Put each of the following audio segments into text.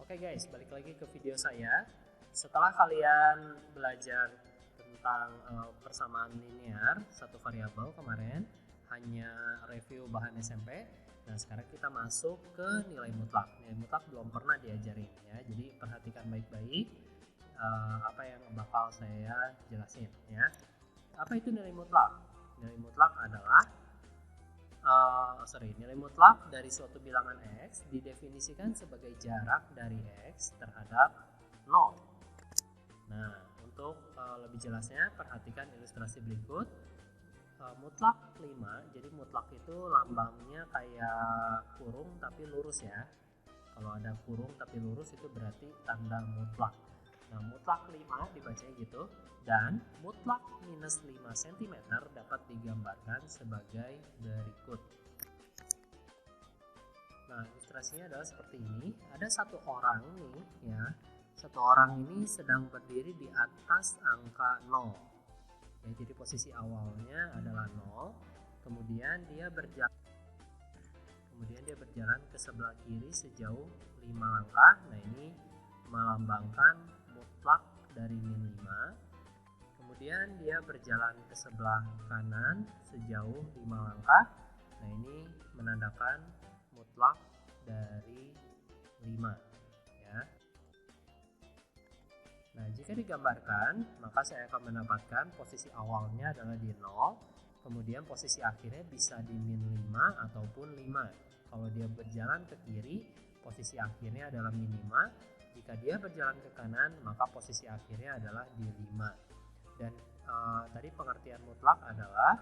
Oke guys, balik lagi ke video saya. Setelah kalian belajar tentang persamaan linear satu variabel kemarin, hanya review bahan SMP. Nah, sekarang kita masuk ke nilai mutlak. Nilai mutlak belum pernah diajarin ya. Jadi perhatikan baik-baik apa yang bakal saya jelasin ya. Apa itu nilai mutlak? Nilai mutlak adalah nilai mutlak dari suatu bilangan X didefinisikan sebagai jarak dari X terhadap 0. Nah, untuk lebih jelasnya perhatikan ilustrasi berikut. Mutlak 5, jadi mutlak itu lambangnya kayak kurung tapi lurus ya. Kalau ada kurung tapi lurus itu berarti tanda mutlak. Nah, mutlak 5 dibacanya gitu. Dan mutlak minus 5 cm dapat digambarkan sebagai berikut. Nah, ilustrasinya adalah seperti ini. Ada satu orang nih ya. Satu orang ini sedang berdiri di atas angka 0. Ya, jadi posisi awalnya adalah 0. Kemudian dia berjalan ke sebelah kiri sejauh 5 langkah. Nah, ini melambangkan mutlak dari min 5. Kemudian dia berjalan ke sebelah kanan sejauh 5 langkah. Nah, ini menandakan mutlak dari 5 ya. Nah, jika digambarkan, maka saya akan mendapatkan posisi awalnya adalah di 0, kemudian posisi akhirnya bisa di min 5 ataupun 5. Kalau dia berjalan ke kiri, posisi akhirnya adalah min 5. Jika dia berjalan ke kanan, maka posisi akhirnya adalah di 5. Dan tadi pengertian mutlak adalah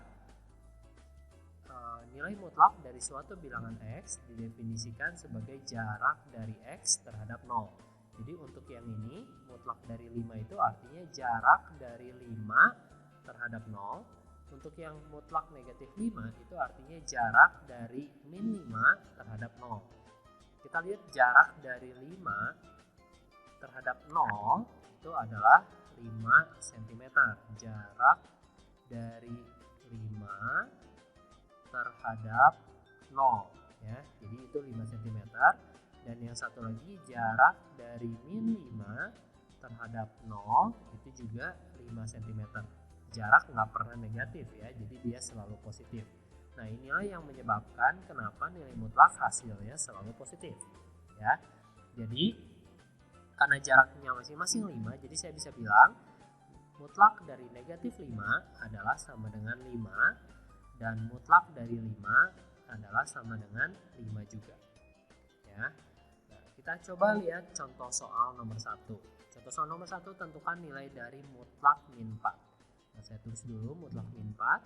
nilai mutlak dari suatu bilangan X didefinisikan sebagai jarak dari X terhadap 0. Jadi untuk yang ini, mutlak dari 5 itu artinya jarak dari 5 terhadap 0. Untuk yang mutlak negatif 5 itu artinya jarak dari min 5 terhadap 0. Kita lihat jarak dari 5 terhadap 0 itu adalah 5 cm. Jarak dari 5 terhadap 0 ya. Jadi itu 5 cm. Dan yang satu lagi jarak dari min 5 terhadap 0 itu juga 5 cm. Jarak nggak pernah negatif ya, jadi dia selalu positif. Nah, inilah yang menyebabkan kenapa nilai mutlak hasilnya selalu positif ya. Jadi karena jaraknya masing-masing 5, jadi saya bisa bilang mutlak dari negatif 5 adalah sama dengan 5 dan mutlak dari 5 adalah sama dengan 5 juga ya. Nah, kita coba lihat contoh soal nomor 1. Contoh soal nomor 1, tentukan nilai dari mutlak min 4. Nah, saya tulis dulu mutlak min 4.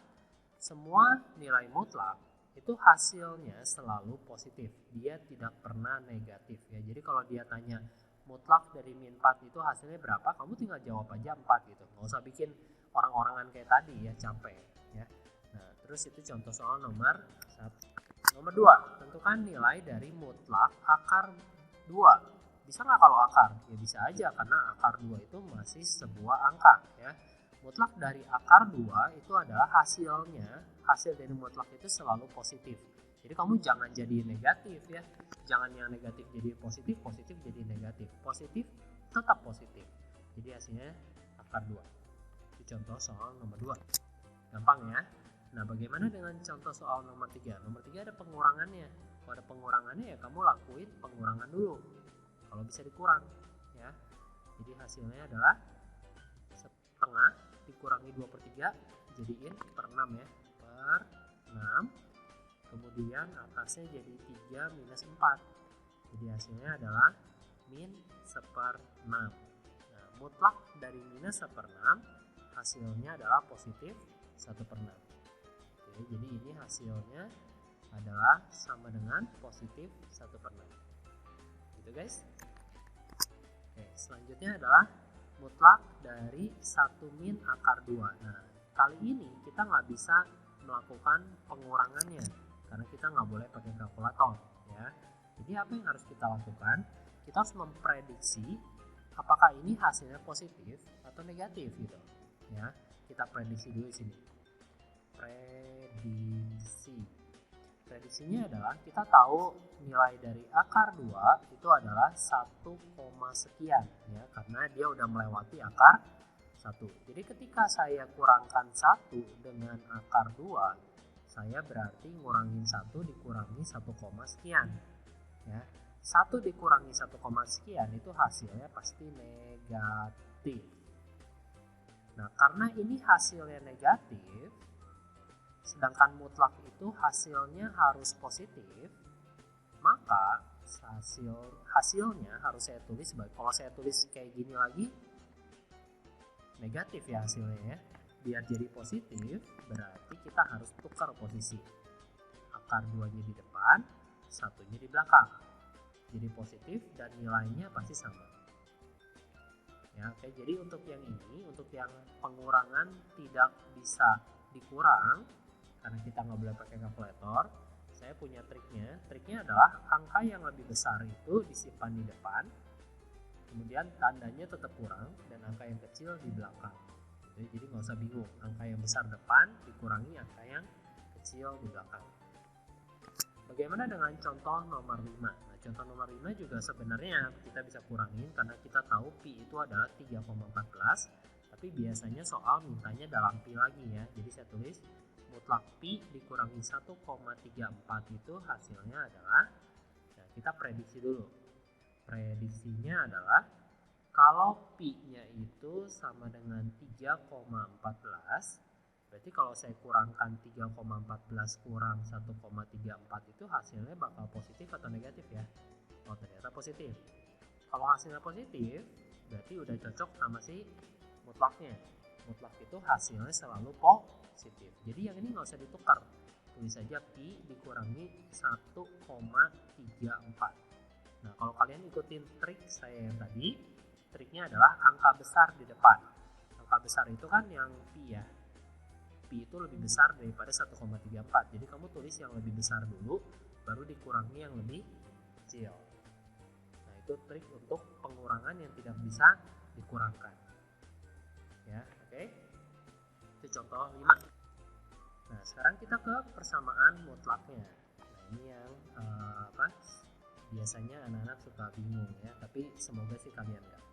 Semua nilai mutlak itu hasilnya selalu positif. Dia tidak pernah negatif ya. Jadi kalau dia tanya mutlak dari min 4 itu hasilnya berapa, kamu tinggal jawab aja 4 gitu. Nggak usah bikin orang-orangan kayak tadi ya, capek ya. Nah, terus itu contoh soal nomor 1. Nomor 2, tentukan nilai dari mutlak akar 2. Bisa nggak kalau akar? Ya bisa aja, karena akar 2 itu masih sebuah angka ya. Mutlak dari akar 2 itu adalah hasilnya, hasil dari mutlak itu selalu positif. Jadi kamu jangan jadi negatif ya. Jangan yang negatif jadi positif, positif jadi negatif. Positif tetap positif. Jadi hasilnya akar 2. Itu contoh soal nomor 2. Gampang ya. Nah, bagaimana dengan contoh soal nomor 3? Nomor 3 ada pengurangannya. Kalau ada pengurangannya ya kamu lakuin pengurangan dulu. Kalau bisa dikurang ya. Jadi hasilnya adalah setengah dikurangi 2/3 jadiin per 6 ya. Per 6. Kemudian atasnya jadi 3 minus 4. Jadi hasilnya adalah min 1/6. Nah, mutlak dari minus 1/6 hasilnya adalah positif 1/6. Oke, jadi ini hasilnya adalah sama dengan positif 1/6. Gitu guys. Oke, selanjutnya adalah mutlak dari 1 min akar 2. Nah, kali ini kita nggak bisa melakukan pengurangannya karena kita nggak boleh pakai kalkulator ya. Jadi apa yang harus kita lakukan? Kita harus memprediksi apakah ini hasilnya positif atau negatif gitu ya. Kita prediksi dulu di sini. Prediksi. prediksinya adalah kita tahu nilai dari akar 2 itu adalah 1, sekian ya, karena dia udah melewati akar 1. Jadi ketika saya kurangkan 1 dengan akar 2, saya berarti ngurangin 1 dikurangi 1, sekian ya. 1 dikurangi 1, sekian itu hasilnya pasti negatif. Nah, karena ini hasilnya negatif, sedangkan mutlak itu hasilnya harus positif, maka hasilnya harus saya tulis sebagai, kalau saya tulis kayak gini lagi, negatif ya hasilnya ya. Biar jadi positif, berarti kita harus tukar posisi. Akar 2-nya di depan, 1-nya di belakang. Jadi positif dan nilainya pasti sama. Ya, oke. Jadi untuk yang ini, untuk yang pengurangan tidak bisa dikurang, karena kita nggak boleh pakai kalkulator, saya punya triknya. Triknya adalah angka yang lebih besar itu disimpan di depan, kemudian tandanya tetap kurang, dan angka yang kecil di belakang. Jadi nggak usah bingung, angka yang besar depan dikurangi angka yang kecil di belakang. Bagaimana dengan contoh nomor 5? Nah, contoh nomor 5 juga sebenarnya kita bisa kurangin karena kita tahu pi itu adalah 3,14, tapi biasanya soal mintanya dalam pi lagi ya. Jadi saya tulis mutlak pi dikurangi 1,34 itu hasilnya adalah, nah kita prediksi dulu. Prediksinya adalah kalau pi-nya itu sama dengan 3,14, berarti kalau saya kurangkan 3,14 kurang 1,34 itu hasilnya bakal positif atau negatif ya? Oh, ternyata positif. Kalau hasilnya positif, berarti udah cocok sama si mutlaknya. Mutlak itu hasilnya selalu positif. Jadi yang ini nggak usah ditukar. Tulis saja pi dikurangi 1,34. Nah, kalau kalian ikutin trik saya yang tadi, triknya adalah angka besar di depan. Angka besar itu kan yang pi ya. Pi itu lebih besar daripada 1,34. Jadi kamu tulis yang lebih besar dulu, baru dikurangi yang lebih kecil. Nah, itu trik untuk pengurangan yang tidak bisa dikurangkan. Ya, oke. Itu contoh 5. Nah, sekarang kita ke persamaan mutlaknya. Nah, ini yang biasanya anak-anak suka bingung ya, tapi semoga sih kalian enggak.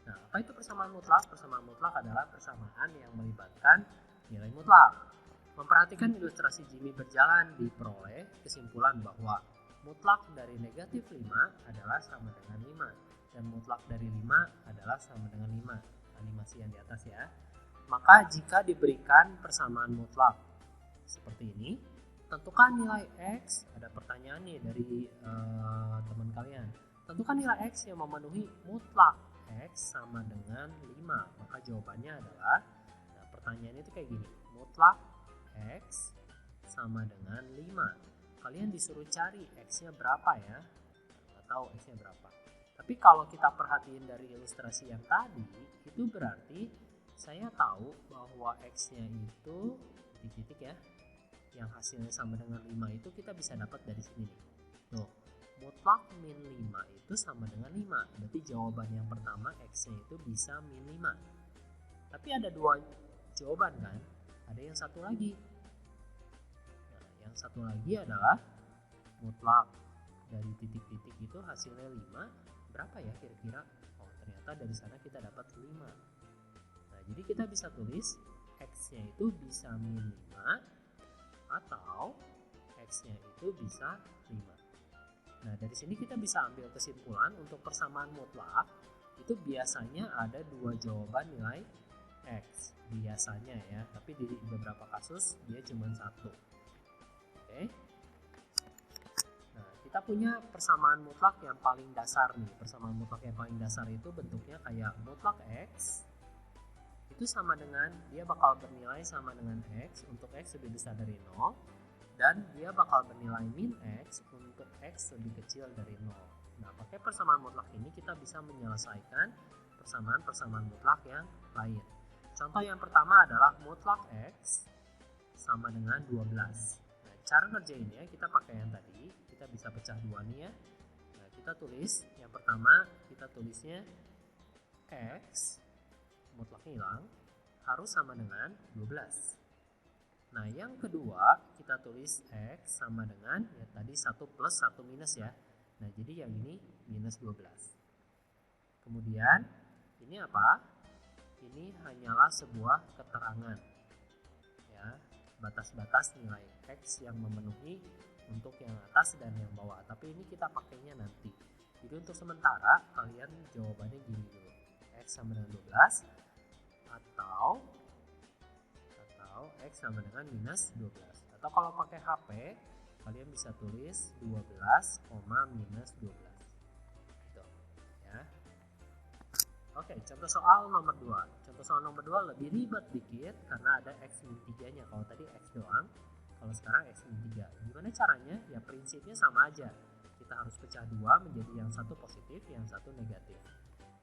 Nah, apa itu persamaan mutlak? Persamaan mutlak adalah persamaan yang melibatkan nilai mutlak. Memperhatikan ilustrasi Jimmy berjalan, diperoleh kesimpulan bahwa mutlak dari negatif 5 adalah sama dengan 5, dan mutlak dari 5 adalah sama dengan 5. Animasi yang di atas ya. Maka jika diberikan persamaan mutlak seperti ini, tentukan nilai X. Ada pertanyaan nih dari teman kalian. Tentukan nilai X yang memenuhi mutlak X sama dengan 5. Maka jawabannya adalah, nah pertanyaannya itu kayak gini. Mutlak X sama dengan 5. Kalian disuruh cari X-nya berapa ya? Nggak tahu X-nya berapa. Tapi kalau kita perhatiin dari ilustrasi yang tadi, itu berarti saya tahu bahwa X-nya itu titik-titik ya, yang hasilnya sama dengan 5 itu kita bisa dapat dari sini nih. Tuh, mutlak min 5 itu sama dengan 5. Berarti jawaban yang pertama X-nya itu bisa min 5. Tapi ada dua jawaban kan? Ada yang satu lagi. Nah, yang satu lagi adalah mutlak dari titik-titik itu hasilnya 5. Berapa ya kira-kira? Oh, ternyata dari sana kita dapat 5. Nah, jadi kita bisa tulis X-nya itu bisa min 5 atau X-nya itu bisa 5. Nah, dari sini kita bisa ambil kesimpulan untuk persamaan mutlak itu biasanya ada dua jawaban nilai X. Biasanya ya, tapi di beberapa kasus dia cuma satu. Oke. Nah, kita punya persamaan mutlak yang paling dasar nih. Persamaan mutlak yang paling dasar itu bentuknya kayak mutlak X itu sama dengan, dia bakal bernilai sama dengan X untuk X lebih besar dari 0, dan dia bakal bernilai min X untuk X lebih kecil dari 0. Nah, pakai persamaan mutlak ini kita bisa menyelesaikan persamaan mutlak yang lain. Contoh yang pertama adalah mutlak X sama dengan 12. Nah, cara ngerjainnya kita pakai yang tadi, kita bisa pecah dua nih ya. Nah, kita tulis, yang pertama kita tulisnya X mutlaknya hilang, harus sama dengan 12. Nah, yang kedua kita tulis X sama dengan ya tadi 1 plus 1 minus ya. Nah, jadi yang ini minus 12. Kemudian ini apa? Ini hanyalah sebuah keterangan ya, batas-batas nilai X yang memenuhi untuk yang atas dan yang bawah. Tapi ini kita pakainya nanti. Jadi untuk sementara kalian jawabannya gini dulu. X sama dengan 12 atau X sama dengan minus 12. Atau kalau pakai HP kalian bisa tulis 12, minus 12 gitu ya. Oke, contoh soal nomor 2. Contoh soal nomor 2 lebih ribet dikit karena ada X min 3 nya. Kalau tadi X doang, kalau sekarang X min 3. Gimana caranya? Ya prinsipnya sama aja. Kita harus pecah 2 menjadi yang satu positif, yang satu negatif.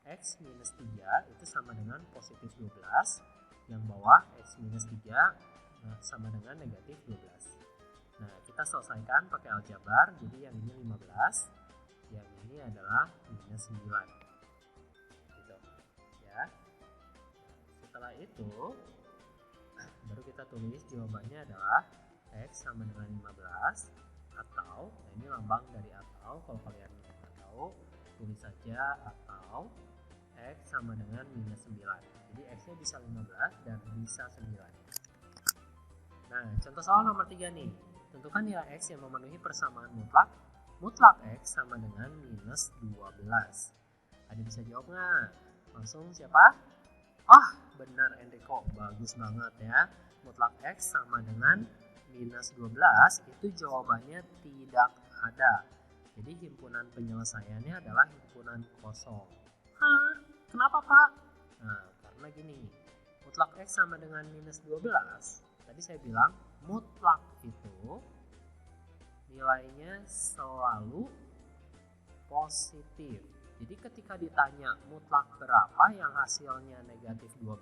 X minus 3 itu sama dengan positif 12. Yang bawah X minus 3 sama dengan negatif 12. Nah, kita selesaikan pakai aljabar. Jadi yang ini 15, yang ini adalah minus 9 gitu ya. Setelah itu baru kita tulis jawabannya adalah X sama dengan 15 atau, nah ini lambang dari atau, kalau kalian nggak tahu tulis saja atau X sama dengan minus 9. Jadi X nya bisa 15 dan bisa 9. Nah, contoh soal nomor 3 nih. Tentukan nilai X yang memenuhi persamaan mutlak. Mutlak X sama dengan minus 12. Ada bisa jawab nggak? Langsung siapa? Oh, benar Enrico. Bagus banget ya. Mutlak X sama dengan minus 12 itu jawabannya tidak ada. Jadi himpunan penyelesaiannya adalah himpunan kosong. Hah? Kenapa Pak? Nah, karena gini. Mutlak X sama dengan minus 12. Tadi saya bilang mutlak itu nilainya selalu positif. Jadi ketika ditanya mutlak berapa yang hasilnya negatif 12,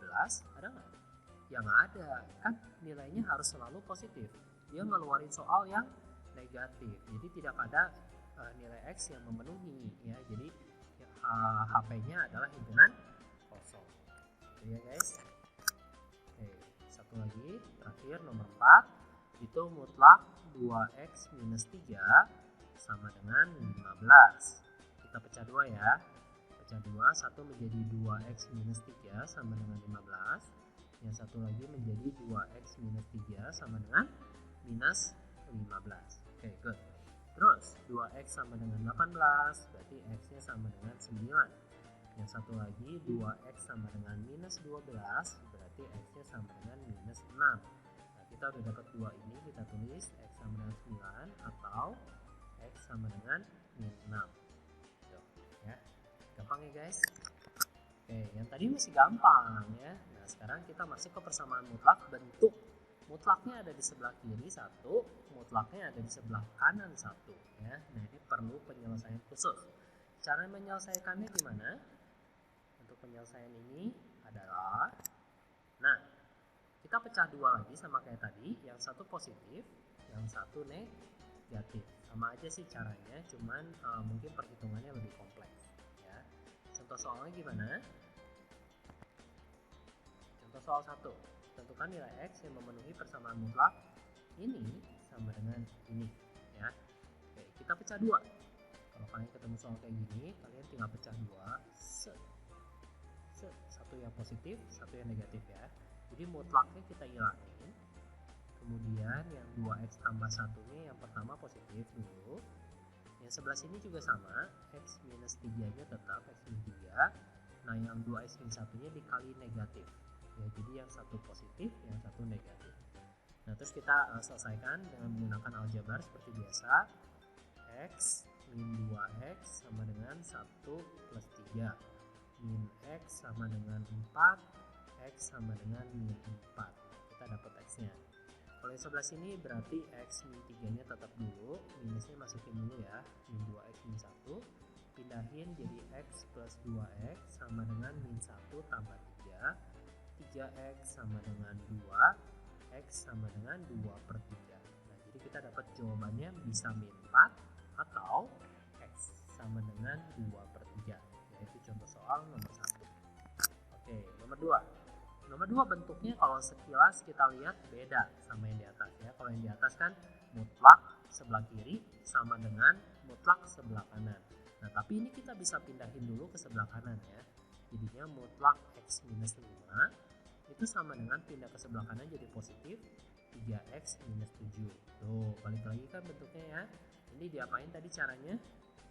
ada nggak? Ya nggak ada, kan nilainya harus selalu positif. Dia ngeluarin soal yang negatif, jadi tidak ada nilai X yang memenuhi ya. Jadi HP-nya adalah himpunan kosong. Oke ya guys. Oke, satu lagi terakhir nomor 4 itu mutlak 2X minus 3 sama dengan 15. Kita pecah 2 ya. Pecah 2, satu menjadi 2X minus 3 sama dengan 15. Yang satu lagi menjadi 2X minus 3 sama dengan minus 15. Oke, good. Terus 2X sama dengan 18, berarti X-nya sama dengan 9. Yang satu lagi 2X sama dengan minus 12, berarti X-nya sama dengan minus 6. Nah, kita udah dapat 2 ini, kita tulis X sama dengan 9 atau X sama dengan min 6. Ya. Gampang ya guys. Oke, yang tadi masih gampang ya. Nah, sekarang kita masuk ke persamaan mutlak. Bentuk mutlaknya ada di sebelah kiri satu, mutlaknya ada di sebelah kanan satu ya. Nah, ini perlu penyelesaian khusus. Cara menyelesaikannya gimana? Untuk penyelesaian ini adalah, nah, kita pecah 2 lagi sama kayak tadi, yang satu positif, yang satu negatif. Sama aja sih caranya, cuman mungkin perhitungannya lebih kompleks ya. Contoh soalnya gimana? Contoh soal 1. Tentukan nilai X yang memenuhi persamaan mutlak ini sama dengan ini ya. Oke, kita pecah 2. Kalau kalian ketemu soal kayak gini, kalian tinggal pecah 2. Satu yang positif, satu yang negatif ya. Jadi mutlaknya kita hilangin. Kemudian yang 2X tambah 1-nya yang pertama positif dulu. Yang sebelah sini juga sama, X minus 3-nya tetap X min 3. Nah, yang 2X min 1-nya dikali negatif. Ya, jadi yang satu positif, yang satu negatif. Nah, terus kita selesaikan dengan menggunakan aljabar seperti biasa. X min 2X sama dengan 1 plus 3. Min X sama dengan 4. X sama dengan min 4. Kita dapat X-nya. Kalau yang sebelah sini berarti X min 3-nya tetap dulu. Minusnya masukin dulu ya. Min 2X min 1. Pindahin jadi X plus 2X sama dengan min 1 tambah 3. 3X sama dengan 2, X sama dengan 2 per 3. Nah, jadi kita dapat jawabannya bisa min 4 atau X sama dengan 2 per 3. Yaitu contoh soal nomor 1. Oke, nomor 2. Nomor 2 bentuknya kalau sekilas kita lihat beda sama yang di atas ya. Kalau yang di atas kan mutlak sebelah kiri sama dengan mutlak sebelah kanan. Nah, tapi ini kita bisa pindahin dulu ke sebelah kanan ya. Jadinya mutlak X minus 5 itu sama dengan pindah ke sebelah kanan jadi positif 3X minus 7. Tuh, balik lagi kan bentuknya ya. Ini diapain tadi caranya?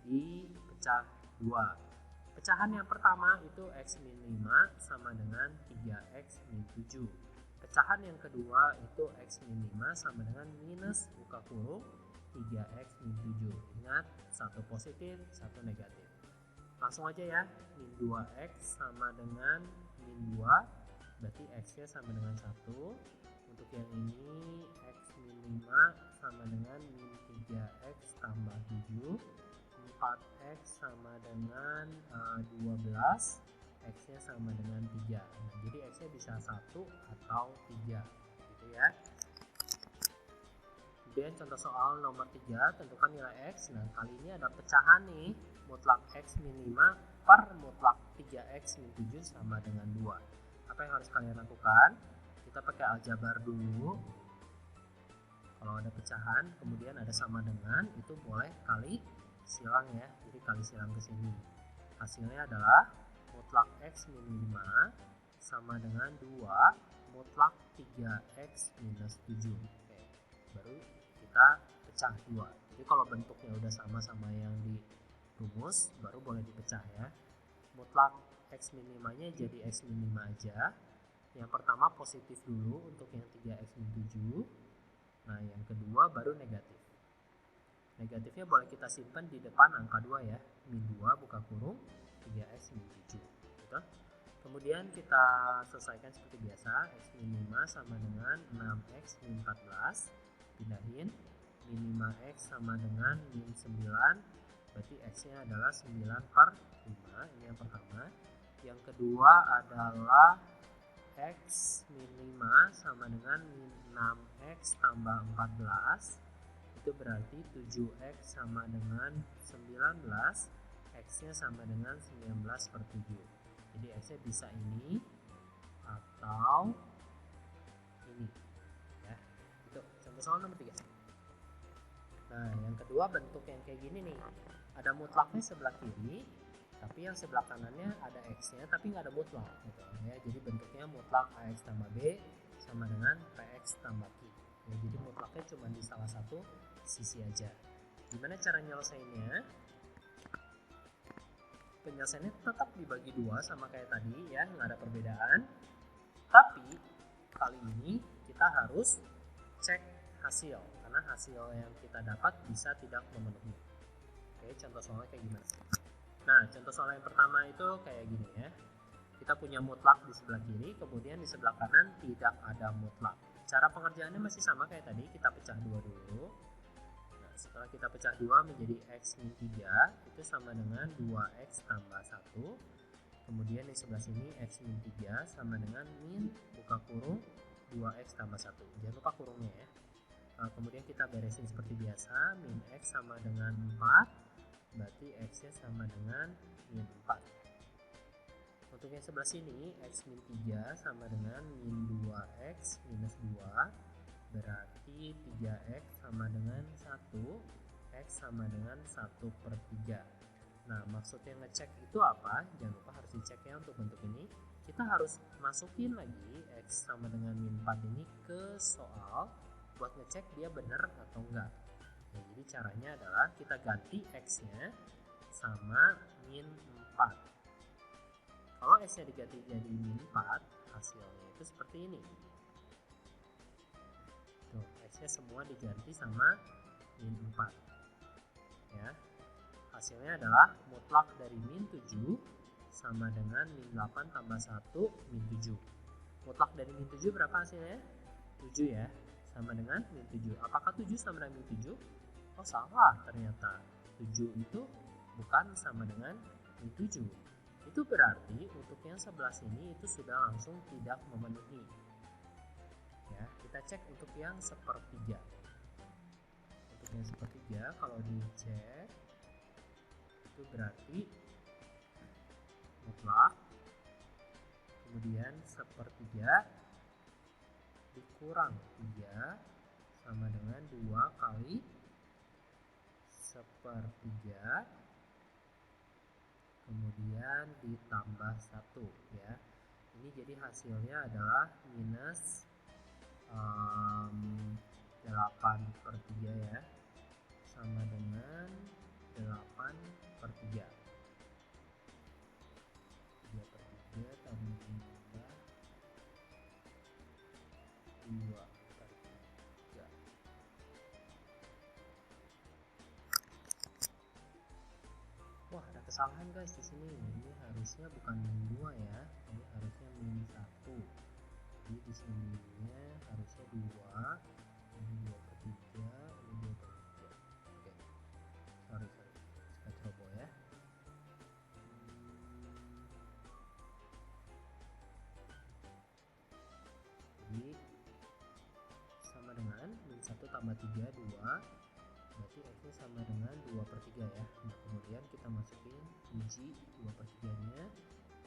Dipecah 2. Pecahan yang pertama itu X min 5 sama dengan 3X min 7. Pecahan yang kedua itu X min 5 sama dengan minus buka kurung 3X min 7. Ingat, satu positif, satu negatif. Langsung aja ya, min 2X sama dengan min 2, berarti X-nya sama dengan 1. Untuk yang ini, X min 5 sama dengan min 3X tambah 7. 4X sama dengan 12, X-nya sama dengan 3. Nah, jadi X-nya bisa 1 atau 3, gitu ya. Kemudian contoh soal nomor 3, tentukan nilai X. Nah, kali ini ada pecahan nih, mutlak X min 5 per mutlak 3X min 7 sama dengan 2. Apa yang harus kalian lakukan? Kita pakai aljabar dulu. Kalau ada pecahan, kemudian ada sama dengan, itu boleh kali silang ya, jadi kali silang ke sini. Hasilnya adalah mutlak X min 5 sama dengan 2 mutlak 3X minus 7. Oke, baru kita pecah 2. Jadi kalau bentuknya udah sama-sama yang di rumus, baru boleh dipecah ya. Mutlak X min 5 nya jadi X min 5 aja. Yang pertama positif dulu untuk yang 3X min 7. Nah, yang kedua baru negatif. Negatifnya boleh kita simpan di depan angka 2 ya. Min 2 buka kurung 3X min 7. Gitu. Kemudian kita selesaikan seperti biasa. X min 5 sama dengan 6X min 14. Pindahin. Min 5X sama dengan min 9. Berarti X-nya adalah 9 per 5. Ini yang pertama. Yang kedua adalah X min 5 sama dengan min 6X tambah 14. Itu berarti 7X sama dengan 19, X-nya sama dengan 19 per 7. Jadi X-nya bisa ini atau ini ya. Itu contoh soal nomor 3. Nah, yang kedua bentuk yang kayak gini nih. Ada mutlaknya sebelah kiri, tapi yang sebelah kanannya ada X-nya tapi nggak ada mutlak gitu ya. Jadi bentuknya mutlak AX tambah B sama dengan PX tambah Q. Ya, jadi mutlaknya cuma di salah satu sisi aja. Gimana cara nyelesainnya? Penyelesaiannya tetap dibagi 2 sama kayak tadi ya, nggak ada perbedaan. Tapi kali ini kita harus cek hasil karena hasil yang kita dapat bisa tidak memenuhi. Oke, contoh soalnya kayak gimana? Nah, contoh soal yang pertama itu kayak gini ya. Kita punya mutlak di sebelah kiri, kemudian di sebelah kanan tidak ada mutlak. Cara pengerjaannya masih sama kayak tadi, kita pecah 2 dulu. Nah, setelah kita pecah 2 menjadi X min 3, itu sama dengan 2X tambah 1. Kemudian di sebelah sini X min 3 sama dengan min buka kurung 2X tambah 1. Jangan lupa kurungnya ya. Nah, kemudian kita beresin seperti biasa, min X sama dengan 4, berarti X-nya sama dengan min 4. Untuk yang sebelah sini, X min 3 sama dengan min 2X minus 2. Berarti 3X sama dengan 1. X sama dengan 1 per 3. Nah, maksudnya ngecek itu apa? Jangan lupa harus dicek ya untuk bentuk ini. Kita harus masukin lagi X sama dengan min 4 ini ke soal buat ngecek dia benar atau enggak. Nah, jadi caranya adalah kita ganti X-nya sama min 4. Kalau X-nya diganti jadi min 4, hasilnya itu seperti ini. Tuh, X-nya semua diganti sama min 4. Ya. Hasilnya adalah mutlak dari min 7 sama dengan min 8 tambah 1 min 7. Mutlak dari min 7 berapa hasilnya? 7 ya. Sama dengan min 7. Apakah 7 sama dengan min 7? Oh, salah ternyata. 7 itu bukan sama dengan min 7. Itu berarti untuk yang sebelah sini itu sudah langsung tidak memenuhi. Ya, kita cek untuk yang sepertiga. Untuk yang sepertiga kalau dicek itu berarti mutlak kemudian sepertiga dikurang 3 sama dengan 2 kali sepertiga, kemudian ditambah 1 ya. Ini jadi hasilnya adalah minus 8/3 ya, sama dengan 8/3. 3/3 tambah 2/3. Wah, ada kesalahan guys di sini. Ini harusnya bukan min 2 ya. Ini harusnya min 1. Jadi di sininya harusnya 2. Ini 2/3, ini 2/3. Oke. Sorry. Kita coba ya. Jadi sama dengan min 1 tambah 3, 2. Berarti X-nya sama dengan 2/3 ya. Nah, kemudian kita masukin uji 2/3-nya.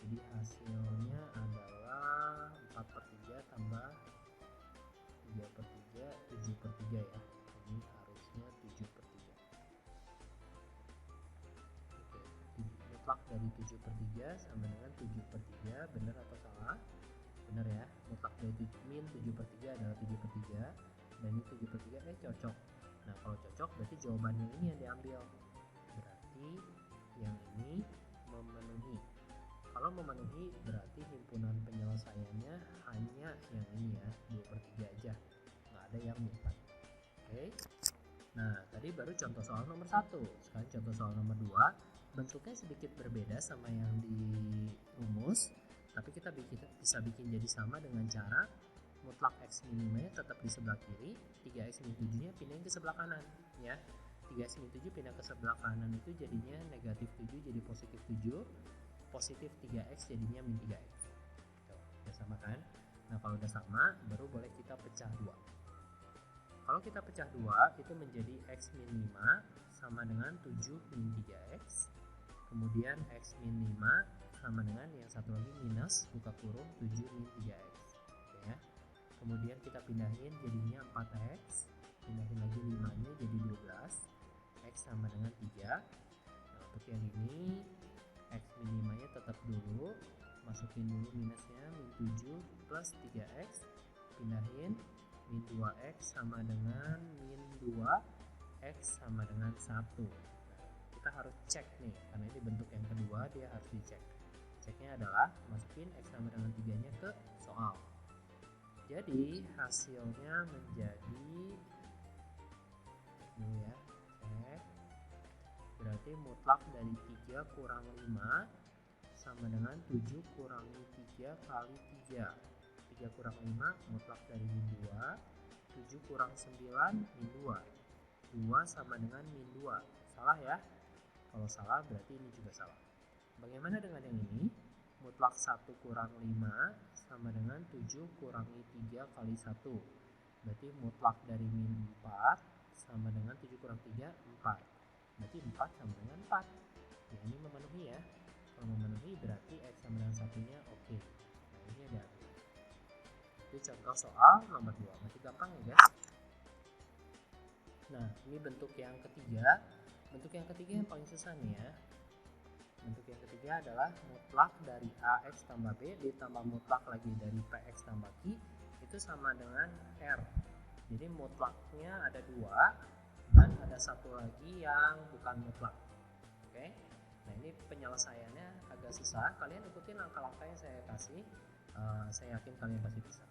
Jadi hasilnya adalah 4/3 tambah 3/3, 7/3 ya. Ini harusnya 7/3. Oke, mutlak dari 7/3 sama dengan 7/3. Benar atau salah? Benar ya. Mutlak dari min 7/3 adalah 7/3. Dan ini 7/3 cocok. Nah, kalau cocok berarti jawaban yang ini yang diambil. Berarti yang ini memenuhi. Kalau memenuhi berarti himpunan penyelesaiannya hanya yang ini ya, 2/3 aja. Nggak ada yang 4. Oke. Nah, tadi baru contoh soal nomor 1. Sekarang contoh soal nomor 2. Bentuknya sedikit berbeda sama yang di rumus, tapi kita bisa bikin jadi sama dengan cara mutlak X minimanya tetap di sebelah kiri, 3X min 7-nya pindahin ke sebelah kanan ya. 3X min 7 pindah ke sebelah kanan itu jadinya negatif 7 jadi positif 7, positif 3X jadinya min 3X. Tuh, udah sama kan? Nah, kalau udah sama baru boleh kita pecah 2. Kalau kita pecah 2 itu menjadi X min 5 sama dengan 7 min 3X, kemudian X min 5 sama dengan yang satu lagi minus buka kurung 7 min 3X. Oke ya. Kemudian kita pindahin jadinya 4X, pindahin lagi 5-nya jadi 12, X sama dengan 3. Nah, untuk yang ini X min 5-nya tetap dulu, masukin dulu minusnya min 7 plus 3X, pindahin min 2X sama dengan min 2, X sama dengan 1. Nah, kita harus cek nih, karena ini bentuk yang kedua dia harus dicek. Ceknya adalah masukin X sama dengan 3-nya ke soal. Jadi hasilnya menjadi, cek dulu ya, cek. Berarti mutlak dari 3 kurang 5 sama dengan 7 kurangi 3 kali 3. 3 kurang 5 mutlak dari min 2, 7 kurang 9 min 2. 2 sama dengan min 2. Salah ya? Kalau salah berarti ini juga salah. Bagaimana dengan yang ini? Mutlak 1 kurang 5 sama dengan 7 kurangi 3 kali 1. Berarti mutlak dari min 4 sama dengan 7 kurang 3, 4. Berarti 4 sama dengan 4. Ya, ini memenuhi ya. Kalau memenuhi berarti X sama dengan 1-nya oke. Nah, ini ada. Itu contoh soal nomor 2. Masih gampang ya guys. Nah, ini bentuk yang ketiga. Bentuk yang ketiga yang paling susah nih ya. Bentuk yang ketiga adalah mutlak dari AX tambah B ditambah mutlak lagi dari PX tambah Q itu sama dengan R. Jadi mutlaknya ada 2 dan ada satu lagi yang bukan mutlak. Oke. Nah, ini penyelesaiannya agak susah. Kalian ikutin langkah-langkah yang saya kasih. Saya yakin kalian pasti bisa.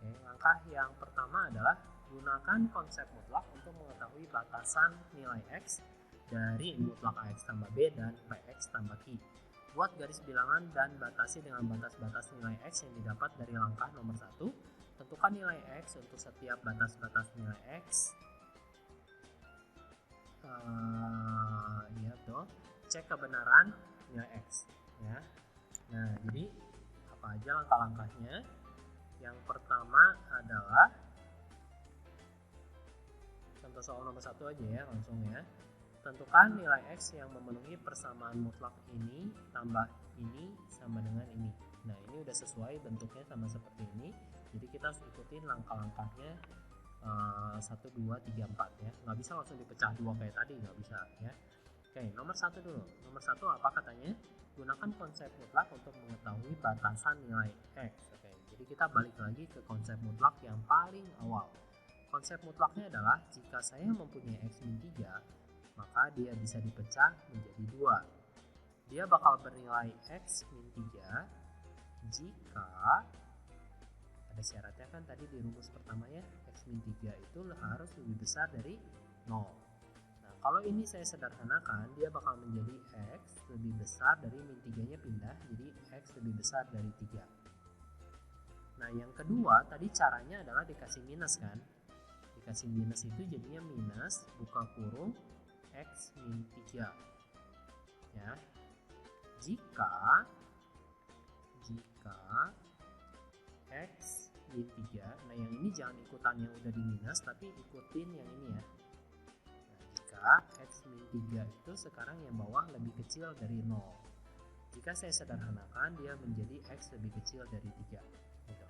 Oke, langkah yang pertama adalah gunakan konsep mutlak untuk mengetahui batasan nilai X dari mutlak AX tambah B dan PX tambah Q. Buat garis bilangan dan batasi dengan batas-batas nilai X yang didapat dari langkah nomor 1. Tentukan nilai X untuk setiap batas-batas nilai X. Ya tuh, cek kebenaran nilai X. Ya. Nah, jadi apa aja langkah-langkahnya? Yang pertama adalah contoh soal nomor 1 aja ya, langsung ya. Tentukan nilai X yang memenuhi persamaan mutlak ini tambah ini sama dengan ini. Nah ini udah sesuai bentuknya sama seperti ini, jadi kita harus ikutin langkah-langkahnya 1, 2, 3, 4 ya, nggak bisa langsung dipecah dua kayak tadi, nggak bisa ya. Oke, nomor 1 dulu. Nomor 1 apa katanya? Gunakan konsep mutlak untuk mengetahui batasan nilai X. Oke, jadi kita balik lagi ke konsep mutlak yang paling awal. Konsep mutlaknya adalah jika saya mempunyai X min 3, maka dia bisa dipecah menjadi 2. Dia bakal bernilai X min 3 jika ada syaratnya kan tadi di rumus pertama ya, X min 3 itu harus lebih besar dari 0. Nah kalau ini saya sederhanakan, dia bakal menjadi X lebih besar dari min 3 nya pindah, jadi X lebih besar dari 3. Nah yang kedua tadi caranya adalah dikasih minus kan, dikasih minus itu jadinya minus buka kurung X min 3 ya. Jika X min 3, nah yang ini jangan ikutan yang udah di minus, tapi ikutin yang ini ya. Nah, jika X min 3 itu sekarang yang bawah lebih kecil dari 0. Jika saya sederhanakan, dia menjadi X lebih kecil dari 3 gitu.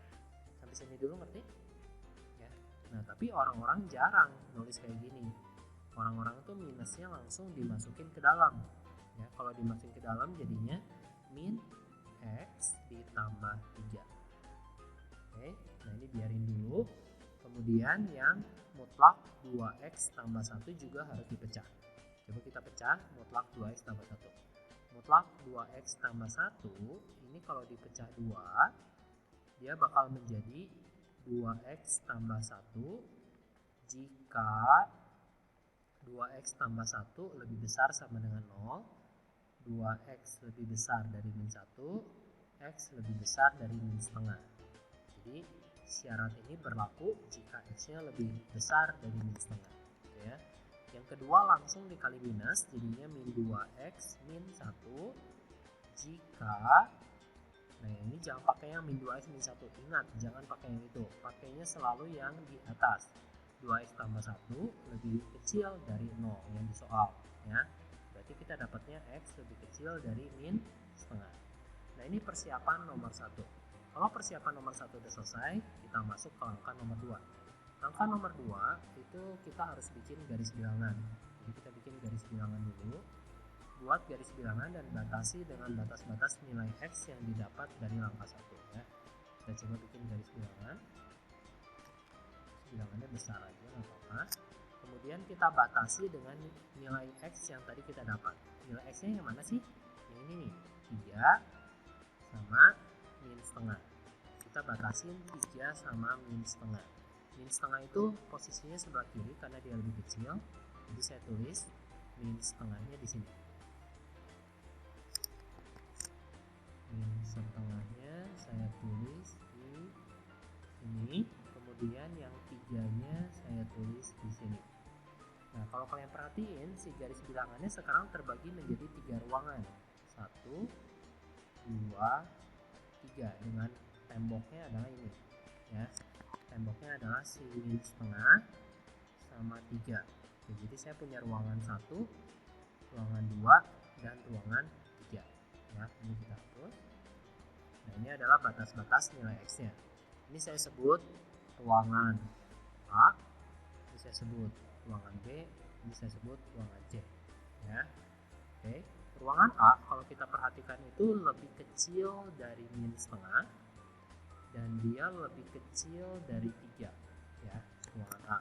Sampai sini dulu ngerti? Ya. Nah tapi orang-orang jarang nulis kayak gini. Orang-orang tuh minusnya langsung dimasukin ke dalam ya. Kalau dimasukin ke dalam jadinya min X ditambah 3. Oke, nah ini biarin dulu. Kemudian yang mutlak 2X tambah 1 juga harus dipecah. Coba kita pecah mutlak 2X tambah 1. Mutlak 2X tambah 1 ini kalau dipecah 2, dia bakal menjadi 2X tambah 1 jika 2X tambah 1 lebih besar sama dengan 0, 2X lebih besar dari min 1, X lebih besar dari min setengah. Jadi syarat ini berlaku jika X-nya lebih besar dari min setengah gitu ya. Yang kedua langsung dikali minus, jadinya min 2X min 1 jika, nah ini jangan pakai yang min 2X min 1, ingat jangan pakai yang itu, pakainya selalu yang di atas. 2X tambah 1 lebih kecil dari 0 yang di soal ya. Berarti kita dapatnya X lebih kecil dari min setengah. Nah ini persiapan nomor 1. Kalau persiapan nomor 1 udah selesai, kita masuk ke langkah nomor 2. Langkah nomor 2 itu kita harus bikin garis bilangan. Jadi kita bikin garis bilangan dulu. Buat garis bilangan dan batasi dengan batas-batas nilai X yang didapat dari langkah 1 ya. Kita coba bikin garis bilangan. Bilangannya besar aja nggak apa-apa. Kemudian kita batasi dengan nilai X yang tadi kita dapat. Nilai X nya yang mana sih? Yang ini nih, 3 sama min setengah. Kita batasin 3 sama min setengah. Min setengah itu posisinya sebelah kiri karena dia lebih kecil. Jadi saya tulis min setengahnya di sini. Min setengahnya saya tulis di sini. Kemudian yang 3-nya saya tulis di sini. Nah kalau kalian perhatiin si garis bilangannya sekarang terbagi menjadi 3 ruangan. 1, 2, 3 dengan temboknya adalah ini ya. Temboknya adalah si min setengah sama 3. Oke, jadi saya punya ruangan 1, ruangan 2, dan ruangan 3 ya. Ini kita hapus. Nah ini adalah batas-batas nilai X nya. Ini saya sebut ruangan A, ini saya sebut ruangan B, ini saya sebut ruangan C ya. Oke, ruangan A kalau kita perhatikan itu lebih kecil dari min setengah dan dia lebih kecil dari 3 ya, ruangan A.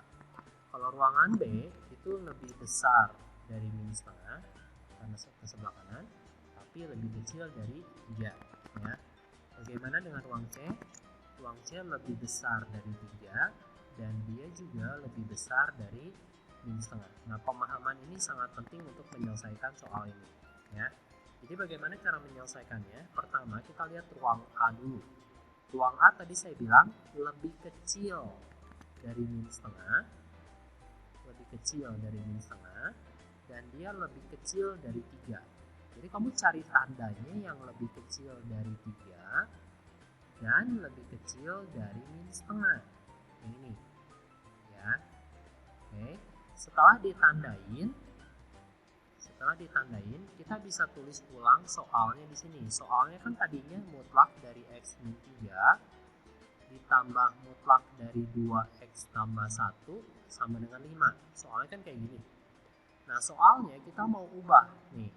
Kalau ruangan B itu lebih besar dari min setengah karena ke sebelah kanan, tapi lebih kecil dari 3 ya. Bagaimana dengan ruang C? Ruang C lebih besar dari 3 dan dia juga lebih besar dari min setengah. Nah pemahaman ini sangat penting untuk menyelesaikan soal ini ya. Jadi bagaimana cara menyelesaikannya? Pertama kita lihat ruang A dulu. Ruang A tadi saya bilang lebih kecil dari min setengah, lebih kecil dari min setengah, dan dia lebih kecil dari 3. Jadi kamu cari tandanya yang lebih kecil dari 3 dan lebih kecil dari min setengah. Yang ini ya. Oke, setelah setelah ditandain, kita bisa tulis ulang soalnya di sini. Soalnya kan tadinya mutlak dari X min 3 ditambah mutlak dari 2X tambah 1 sama dengan 5. Soalnya kan kayak gini. Nah, soalnya kita mau ubah nih.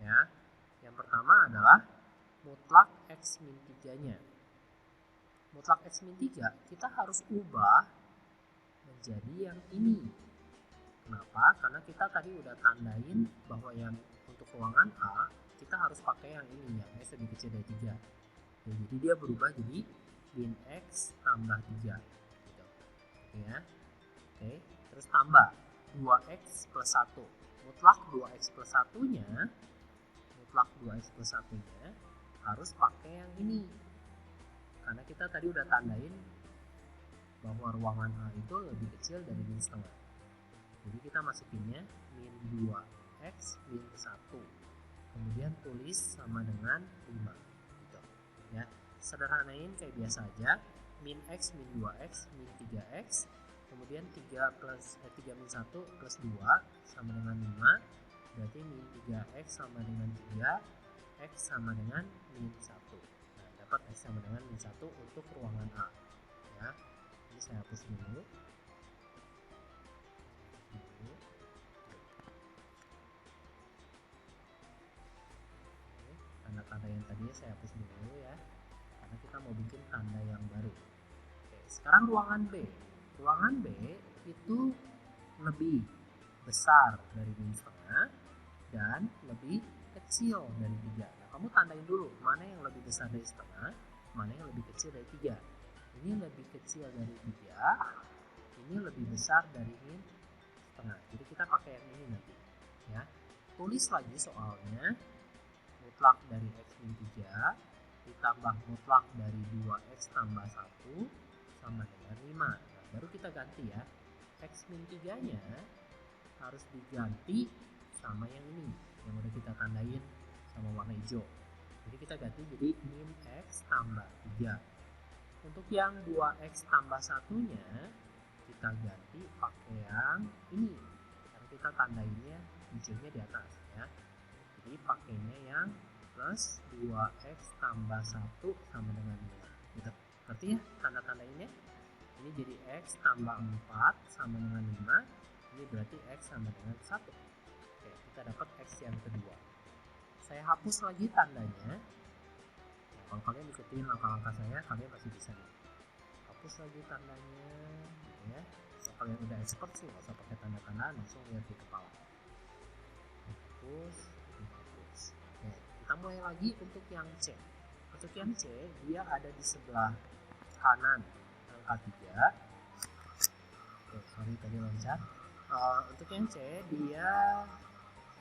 Ya. Yang pertama adalah mutlak X min 3-nya. Mutlak X min 3 kita harus ubah menjadi yang ini. Kenapa? Karena kita tadi udah tandain bahwa yang untuk ruangan A kita harus pakai yang ini, yang X lebih kecil dari 3. Ya, jadi dia berubah jadi min X tambah 3 gitu. Ya. Oke, terus tambah 2X plus 1. Mutlak 2X plus 1-nya harus pakai yang ini. Karena kita tadi udah tandain bahwa ruangan A itu lebih kecil dari min setengah. Jadi kita masukinnya min 2X min 1. Kemudian tulis sama dengan 5 gitu. Ya, sederhanain kayak biasa aja. Min X min 2X min 3X. Kemudian 3 min 1 plus 2 sama dengan 5. Berarti min 3X sama dengan 3. X sama dengan min 1. Nah, dapat X sama dengan min 1 untuk ruangan A. Ya, ini saya hapus dulu. Tanda-tanda yang tadinya saya hapus dulu ya, karena kita mau bikin tanda yang baru. Oke, sekarang ruangan B. Ruangan B itu lebih besar dari min setengah dan lebih kecil dari 3. Nah, kamu tandain dulu mana yang lebih besar dari setengah, mana yang lebih kecil dari 3. Ini lebih kecil dari 3, ini lebih besar dari min setengah. Jadi kita pakai yang ini nanti. Ya, tulis lagi soalnya. Mutlak dari X min 3 ditambah mutlak dari 2X tambah 1 sama dengan 5. Nah, baru kita ganti ya. X min 3-nya harus diganti sama yang ini, yang udah kita tandain sama warna hijau. Jadi kita ganti jadi min X tambah 3. Untuk yang 2X tambah 1-nya kita ganti pakai yang ini, karena kita tandainnya hijaunya di atas ya. Jadi pakainya yang plus 2X tambah 1 sama dengan 5 gitu. Ngerti ya tanda-tandainnya? Ini jadi X tambah 4 sama dengan 5. Ini berarti X sama dengan 1. Oke, kita dapat X yang kedua. Saya hapus lagi tandanya. Nah, kalau kalian ikutin langkah-langkah saya, kalian pasti bisa nih. Hapus lagi tandanya gitu ya. So, kalian udah expert sih, nggak usah pakai tanda-tanda, langsung lihat di kepala. Hapus. Oke, kita mulai lagi untuk yang C. Untuk yang C, dia ada di sebelah kanan angka 3. Oke, sorry tadi loncat. Untuk yang C, dia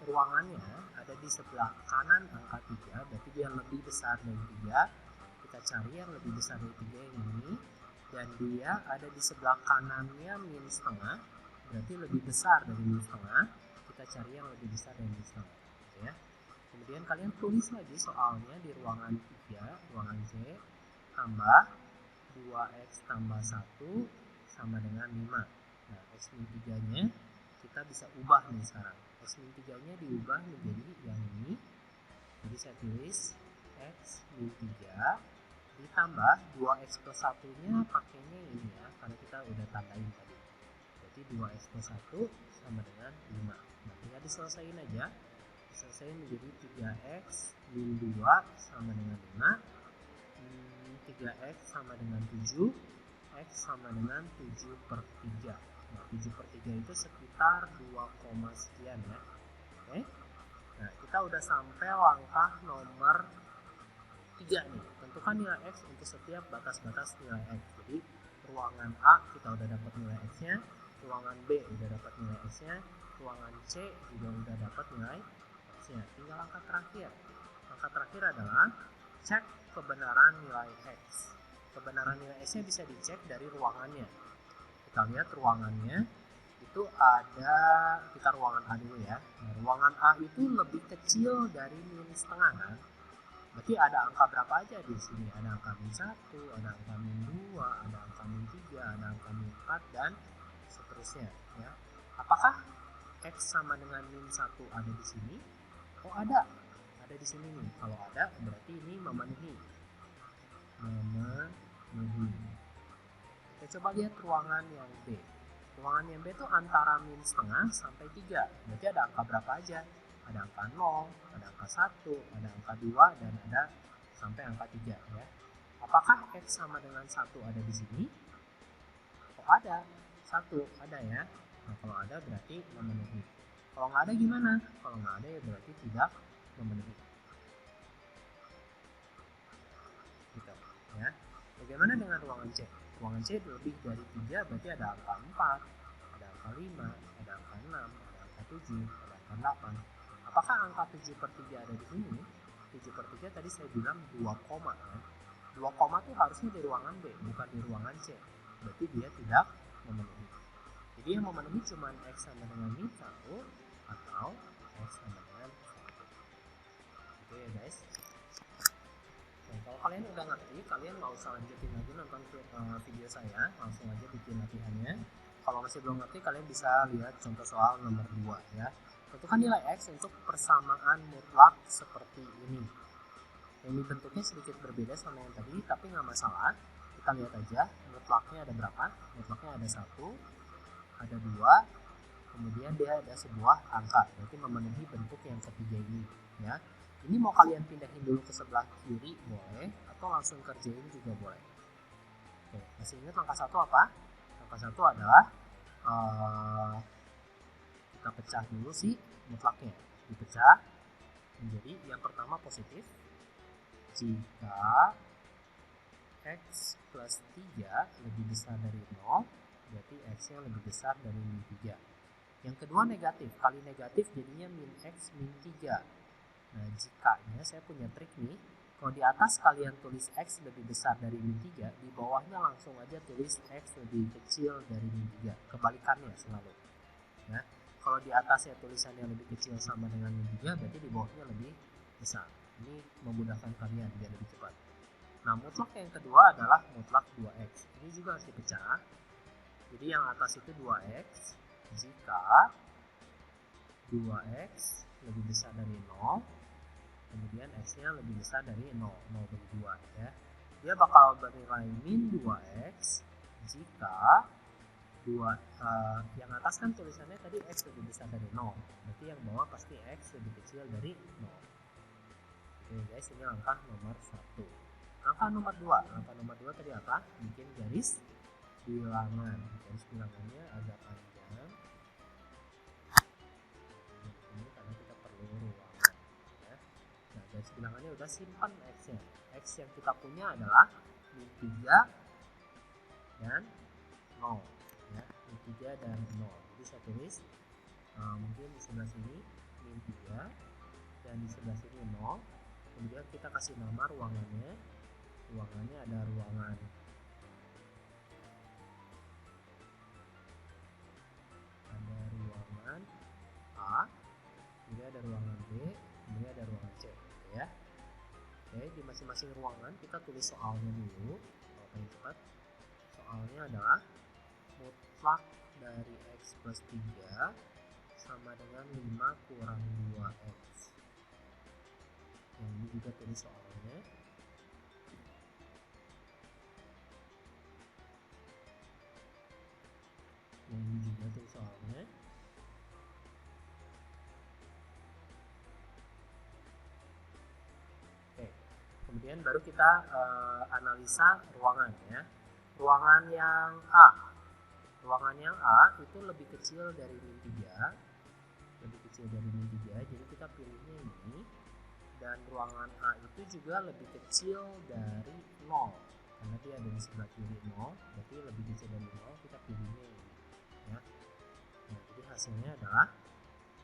ruangannya ada di sebelah kanan angka 3, berarti dia lebih besar dari 3. Kita cari yang lebih besar dari 3 yang ini. Dan dia ada di sebelah kanannya min setengah, berarti lebih besar dari min setengah. Kita cari yang lebih besar dari min setengah. Gitu ya. Kemudian kalian tulis lagi soalnya di ruangan 3, ruangan C, tambah 2X tambah 1 sama dengan 5. Nah, X min 3-nya kita bisa ubah nih sekarang. X min 3-nya diubah menjadi yang ini. Jadi saya tulis X min 3 ditambah 2X plus 1-nya pakainya ini ya, karena kita udah tandain tadi. Berarti 2X plus 1 sama dengan 5. Nah, tinggal diselesain aja. Diselesain menjadi 3X min 2 sama dengan 5. 3X sama dengan 7. X sama dengan 7 per 3. Nah, 7 per 3 itu sekitar 2, sekian ya. Oke. Nah, kita udah sampai langkah nomor 3 nih. Tentukan nilai X untuk setiap batas-batas nilai X. Jadi ruangan A kita udah dapat nilai X-nya, ruangan B udah dapat nilai X-nya, ruangan C juga udah dapat nilai X-nya. Tinggal angka terakhir. Angka terakhir adalah cek kebenaran nilai X. Kebenaran nilai X-nya bisa dicek dari ruangannya. Kita lihat ruangannya itu ada, kita ruangan A dulu ya. Nah, ruangan A itu lebih kecil dari min setengah kan. Berarti ada angka berapa aja di sini? Ada angka min 1, ada angka min 2, ada angka min 3, ada angka min 4 dan seterusnya ya. Apakah X sama dengan min 1 ada di sini? Oh ada di sini nih. Kalau ada berarti ini memenuhi. Oke, coba lihat ruangan yang B. Ruangan yang B itu antara min setengah sampai 3. Berarti ada angka berapa aja? Ada angka 0, ada angka 1, ada angka 2, dan ada sampai angka 3 ya. Apakah X sama dengan 1 ada di sini? Oh ada, 1 ada ya. Nah kalau ada berarti memenuhi. Kalau nggak ada gimana? Kalau nggak ada ya berarti tidak memenuhi. Gitu ya. Bagaimana dengan ruangan C? Ruangan C lebih dari 3 berarti ada angka 4, ada angka 5, ada angka 6, ada angka 7, ada angka 8. Apakah angka 7 per 3 ada di sini? 7 per 3 tadi saya bilang 2 koma kan? 2 koma itu harusnya di ruangan B, bukan di ruangan C. Berarti dia tidak memenuhi. Jadi yang memenuhi cuma X sama dengan min 1 atau X sama dengan 1. Oke ya guys. Nah, kalau kalian udah ngerti, kalian nggak usah lanjutin lagi nonton video saya, langsung aja bikin latihannya. Kalau masih belum ngerti, kalian bisa lihat contoh soal nomor 2 ya. Tentukan nilai X untuk persamaan mutlak seperti ini. Ini bentuknya sedikit berbeda sama yang tadi, tapi nggak masalah. Kita lihat aja, mutlaknya ada berapa? Mutlaknya ada 1, ada 2, kemudian dia ada sebuah angka, berarti memenuhi bentuk yang ketiga ini ya. Ini mau kalian pindahin dulu ke sebelah kiri boleh, atau langsung kerjain juga boleh. Oke, masih ingat angka 1 apa? Angka 1 adalah kita pecah dulu sih mutlaknya, dipecah menjadi yang pertama positif. Jika X plus 3 lebih besar dari 0, berarti X nya lebih besar dari min 3. Yang kedua negatif, kali negatif jadinya min X min 3. Nah jikanya saya punya trik nih, kalau di atas kalian tulis X lebih besar dari min 3, di bawahnya langsung aja tulis X lebih kecil dari min 3, kebalikannya selalu ya. Kalau di atasnya tulisannya lebih kecil sama dengan min 3, berarti di bawahnya lebih besar. Ini memudahkan kalian biar lebih cepat. Nah mutlak yang kedua adalah mutlak 2X, ini juga harus dipecah. Jadi yang atas itu 2X jika 2X lebih besar dari 0, kemudian X nya lebih besar dari 0 bagi 2 ya. Dia bakal bernilai min 2X jika yang atas kan tulisannya tadi X lebih besar dari 0, berarti yang bawah pasti X lebih kecil dari 0. Oke guys, ini langkah nomor 1. Langkah nomor 2, langkah nomor 2 tadi apa? Bikin garis bilangan. Garis bilangannya agak panjang ini karena kita perlu ruangan ya. Nah garis bilangannya udah simpan X nya. X yang kita punya adalah min 3 dan 0 ya, min 3 dan 0. Jadi saya tulis mungkin di sebelah sini min 3 dan di sebelah sini 0. Kemudian kita kasih nama ruangannya. Ruangannya ada ruangan A, kemudian ada ruangan B, kemudian ada ruangan C ya. Oke, di masing-masing ruangan kita tulis soalnya dulu. Kalau paling cepat, soalnya adalah mutlak dari X plus 3 sama dengan 5 kurang 2X. Yang ini juga tulis soalnya. Yang ini juga tulis soalnya. Oke, kemudian baru kita analisa ruangan ya. Ruangan yang A. Ruangan yang A itu lebih kecil dari min 3. Lebih kecil dari min 3, jadi kita pilihnya ini. Dan ruangan A itu juga lebih kecil dari 0. Karena dia ada di sebelah kiri 0, berarti lebih kecil dari 0, kita pilihnya ini ya. Nah, jadi hasilnya adalah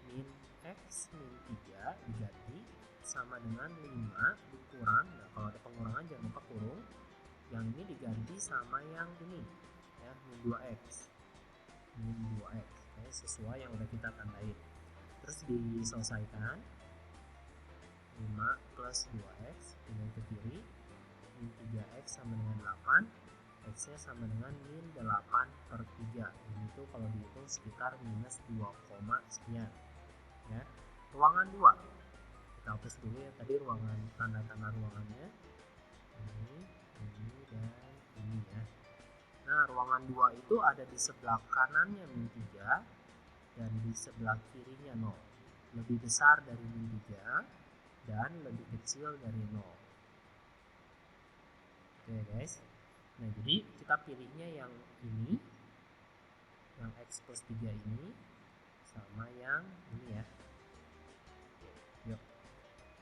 min X min 3 diganti sama dengan 5 dikurang. Nah, kalau ada pengurangan jangan lupa kurung. Yang ini diganti sama yang ini ya, min 2X. Min 2X ya, sesuai yang udah kita tandain. Terus diselesaikan. 5 plus 2X pindah ke kiri, min 3X sama dengan 8, X nya sama dengan min 8/3. Ini tuh kalau dihitung sekitar minus 2, sekian ya. Ruangan 2 kita hapus dulu ya, tadi ruangan tanda-tanda ruangannya ini dan ini ya. Nah, ruangan 2 itu ada di sebelah kanannya min 3 dan di sebelah kirinya 0. Lebih besar dari min 3 dan lebih kecil dari 0. Oke guys. Nah, jadi kita pilihnya yang ini, yang X plus 3 ini, sama yang ini ya. Yuk.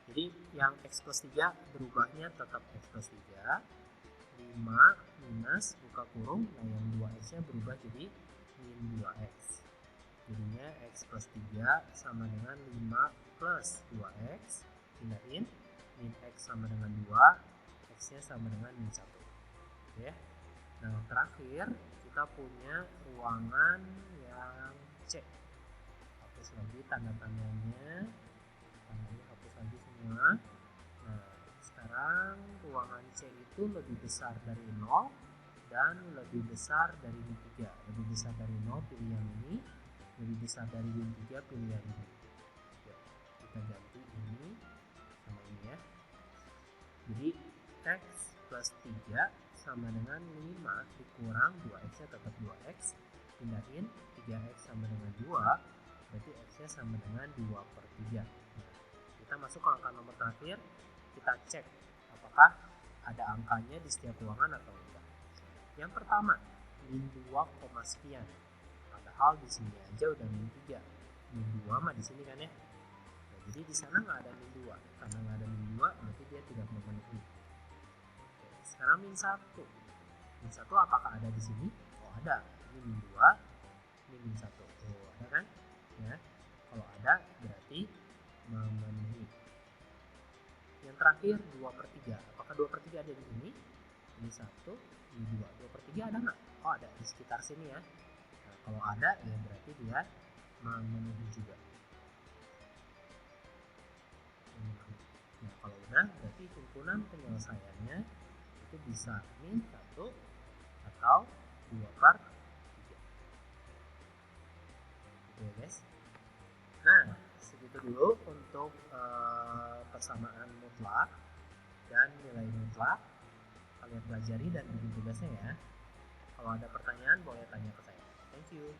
Jadi yang X plus 3 berubahnya tetap X plus 3. 5 minus buka kurung, nah yang 2X nya berubah jadi min 2X. Jadinya X plus 3 sama dengan 5 plus 2X. Pindahin, min X sama dengan 2, X nya sama dengan min 1. Oke. Nah, terakhir kita punya ruangan yang C. Hapus lagi tanda-tandanya. Tandanya hapus lagi semua. Nah, sekarang ruangan C itu lebih besar dari 0 dan lebih besar dari min 3. Lebih besar dari 0 pilih yang ini, lebih besar dari min 3 pilih yang ini. Yuk, kita ganti ini sama ini ya. Jadi X plus 3 sama dengan 5 dikurang 2X nya tetap 2X, pindahin 3X sama dengan 2, berarti X nya sama dengan 2/3. Nah, kita masuk ke angka nomor terakhir, kita cek apakah ada angkanya di setiap ruangan atau enggak. Yang pertama, min 2, sekian, padahal di sini aja udah min 3, min 2 mah di sini kan ya. Nah, jadi di sana nggak ada min 2, karena nggak ada min 2 berarti dia tidak memenuhi. Sekarang min 1. Min 1 apakah ada di sini? Oh, ada. Ini min 2, ini min 1. Oh, ada kan? Ya. Kalau ada berarti memenuhi. Yang terakhir 2/3. Apakah 2/3 ada di sini? Ini 1, ini 2. 2/3 ada nggak? Oh, ada di sekitar sini ya. Nah, kalau ada ya berarti dia memenuhi juga. Nah, kalau udah berarti himpunan penyelesaiannya itu bisa min 1 atau 2/3. Gitu ya guys. Nah, segitu dulu untuk persamaan mutlak dan nilai mutlak. Kalian pelajari dan bikin tugasnya ya. Kalau ada pertanyaan boleh tanya ke saya. Thank you.